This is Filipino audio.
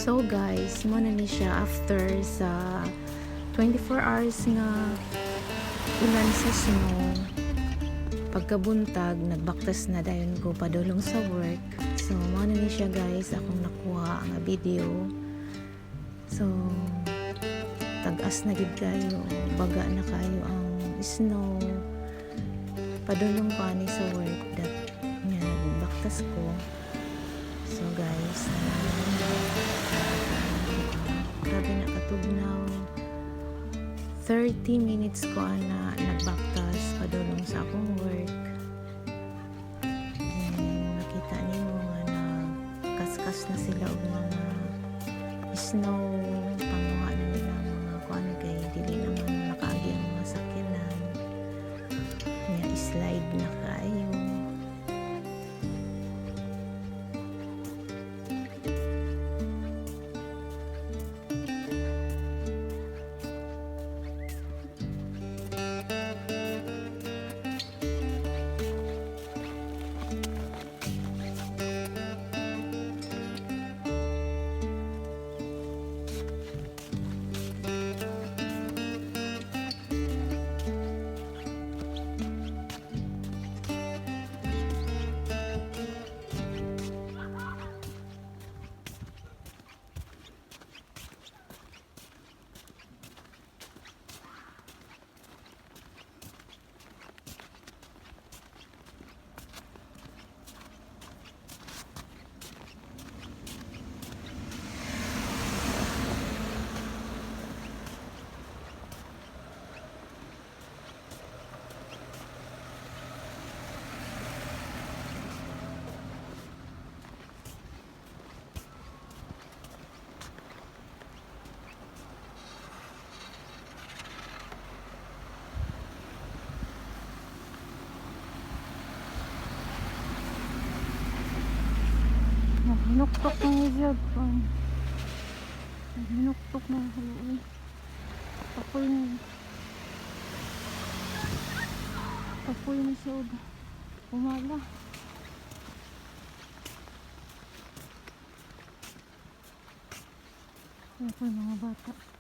So guys, mo na ni siya after sa 24 hours nga ulan sa snow. Pagkabuntag, nagbaktas na dayon ko padulong sa work. So mo na ni siya guys, akong nakuha nga video. So tag-as na gid kayo, baga na kayo ang snow. Padulong ko ani sa work that nga nagbaktas ko. So guys, grabe na katugnaw. 30 minutes ko ana nagbaktas padulong sa akong work. And nakita niyo nga na kaskas na sila og mga snow, panguha na nila mga kuan kay dili naman nakaagi ang mga sakyanan. Nya slide na kayo. Hinuktok na yung vlog ko. Hinuktok na haluin. Apoy na siya. Pumala. Ayan po yung mga bata.